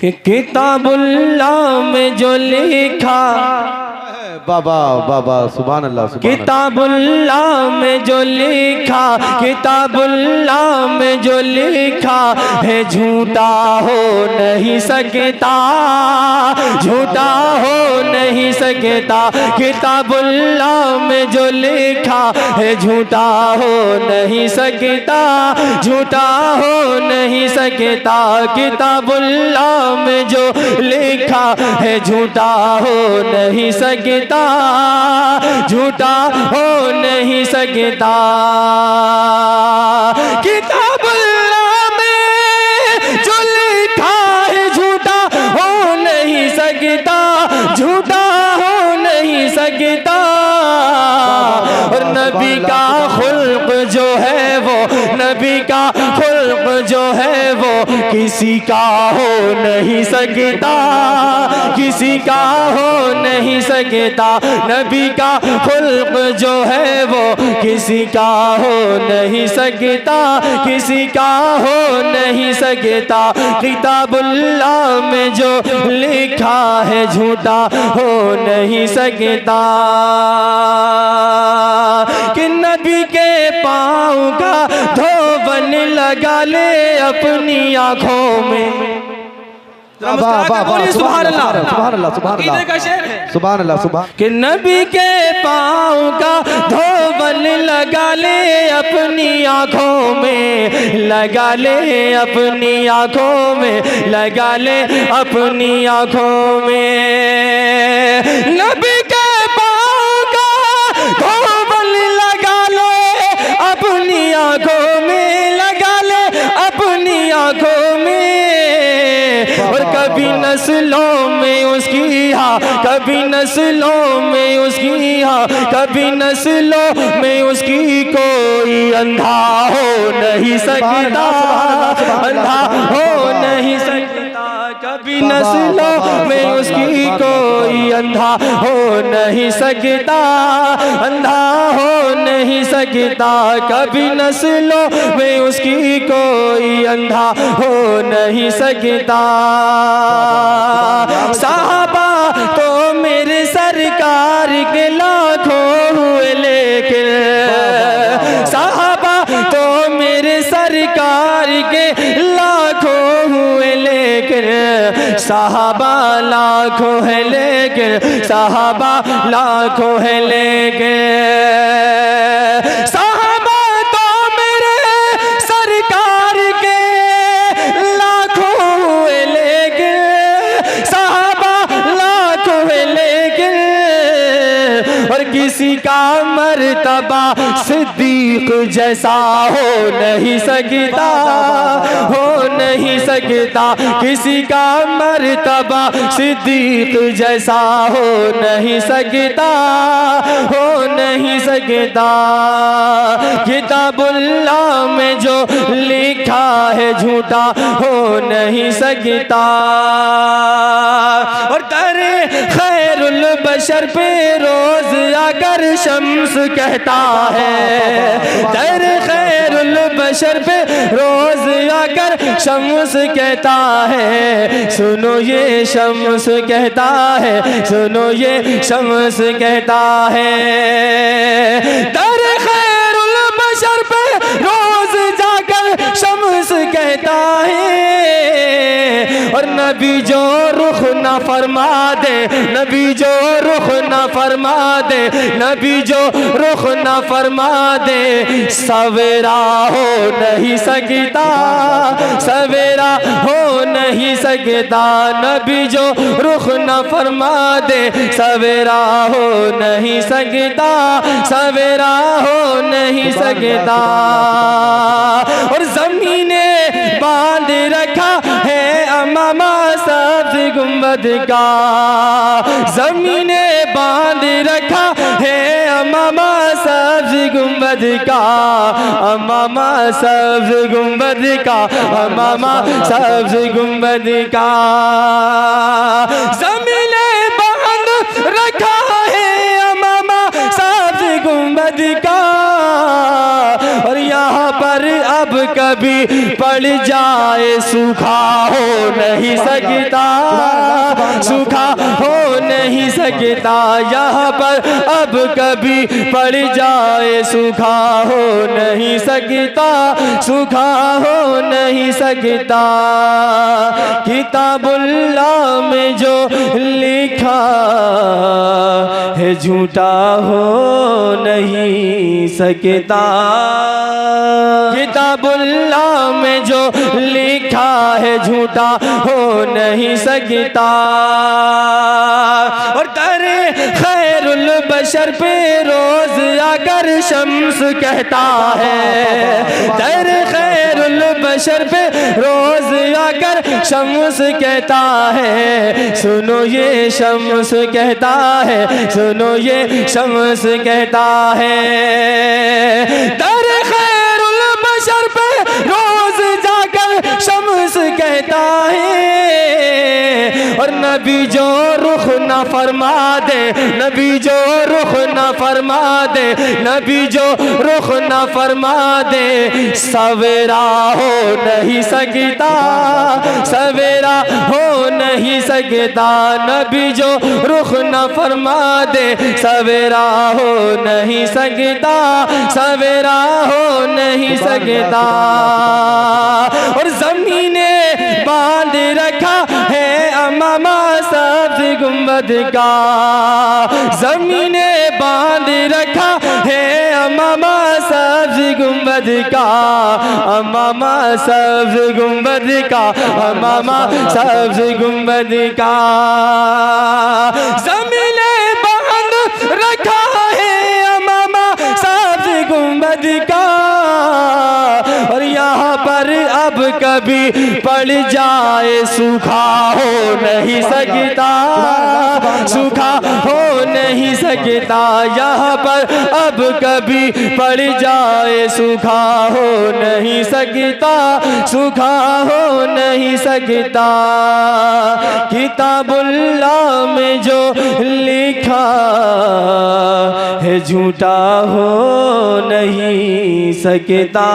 कि किताबुल्लाह में जो लिखा, बाबा बाबा सुभान अल्लाह, किताबुल्लाह में जो लिखा, किताबुल्लाह में जो लिखा है झूठा हो नहीं सकता, झूठा हो नहीं सकता। किताबुल्लाह में जो लिखा है झूठा हो नहीं सकता, झूठा हो नहीं सकता। किताबुल्लाह में जो लिखा है झूठा हो नहीं सकता, झूठा हो नहीं सकता। किताबुल्लाह में जो लिखा है झूठा हो नहीं सकता, झूठा हो नहीं सकता। और नबी का खुल्क जो है वो, नबी का खुल्क जो है वो किसी का हो नहीं सकता, किसी का हो नहीं सकता। नबी का खुल्क जो है वो किसी का हो नहीं सकता, किसी का हो नहीं सकता। किताबुल्लाह में जो लिखा है झूठा हो नहीं सकता। कि नबी के पाँव का धोबन लगा ले अपनी आँखों में। सुभान अल्लाह सुभान अल्लाह सुभान अल्लाह। कि नबी के पाँव का धोबन लगा ले अपनी आँखों में, लगा ले अपनी आँखों में, लगा ले अपनी आँखों में। नबी के पाँव का धोबन लगा ले अपनी आँखों में, लगा ले अपनी आँखों में। और कभी नस्लों में उसकी हाँ, कभी नस्लों में उसकी हाँ, कभी नस्लों में उसकी कोई अंधा हो नहीं सकता, अंधा हो नहीं सकता। कभी नस्लों में उसकी कोई अंधा हो नहीं सकता, अंधा हो नहीं सकता। कभी नस्लों में उसकी कोई अंधा हो नहीं सकता। साहबा तो मेरे सरकार के लाखों हुए, लेकिन साहबा तो मेरे सरकार के लाखों हुए, लेकिन साहबा लाखों है, लेकिन साहबा लाखों है, लेकिन साहबा तो मेरे सरकार के लाखों हुए, लेकिन साहबा लाखों है, लेकिन और किसी का मर्तबा सिद्दीक जैसा हो नहीं सकता, हो नहीं सकता। किसी का मर्तबा सिद्दीक जैसा हो नहीं सकता, हो नहीं सकता। किताबुल्लाह में जो लिखा है झूठा हो नहीं सकता। और दरे खैरुल बशर पे रोज आकर शम्स कहता है, दरे खैरुल बशर पे रोज आकर शम्स कहता है। सुनो ये शम्स कहता है, सुनो ये शम्स कहता है। दरे खैरुल बशर पे रोज जाकर शम्स कहता है। और नबी जो रुख ना फरमा दे, नबी जो रुख ना फरमा दे, नबी जो रुख ना फरमा दे, सवेरा हो नहीं सकता, सवेरा हो नहीं सकता। नबी जो रुख ना फरमा दे, सवेरा हो नहीं सकता, सवेरा हो नहीं सकता। और ज़मीने बांध रखा है अमामा सब्ज़ गुंबद का, ज़मीने बांध रखा है अमामा सब्ज़ गुंबद का, अमामा सब्ज़ गुंबद का, अमामा सब्ज़ गुंबद का। ज़मीने बांध रखा है अमामा सब्ज़ गुंबद का। और यहाँ पर अब कभी पड़ जाए सूखा हो नहीं सकता, सूखा हो नहीं सकता। यहाँ पर अब कभी पड़ जाए सूखा हो नहीं सकता, सूखा हो नहीं सकता। किताबुल्लाह में जो लिखा है झूठा हो नहीं सकता, किताबुल्लाह में जो लिखा है झूठा हो नहीं सकता। और दरे खैरुल बशर पे रोज आकर शम्स कहता है, दरे खैरुल बशर पे रोज आकर शम्स कहता है, सुनो ये शम्स कहता है, सुनो ये शम्स कहता है। दरे खैरुल बशर पे रोज जाकर शम्स कहता है। और नबी जो रुख न फरमा दे, नबी जो रुख न फरमा दे, नबी जो रुख न फरमा दे, सवेरा हो नहीं सकता, सवेरा हो नहीं सकता। नबी जो रुख न फरमा दे, सवेरा हो नहीं सकता, सवेरा हो नहीं सकता। और ज़मीने बांध रखा है अमामा सब्ज़ गुंबद का, ज़मीने बांध रखा है अमामा सब्ज़ गुंबद का, अमामा सब्ज़ गुंबद का, अमामा सब्ज़ गुंबद का। ज़मीने बांध रखा है अमामा सब्ज़ गुंबद का। और यहाँ पर अब कभी पड़ जाए सूखा हो नहीं सकता, सूखा हो नहीं सकता। यहाँ पर अब कभी पड़ जाए सूखा हो नहीं सकता, सूखा हो नहीं सकता। किताबुल्लाह में जो लिखा है झूठा हो नहीं सकता।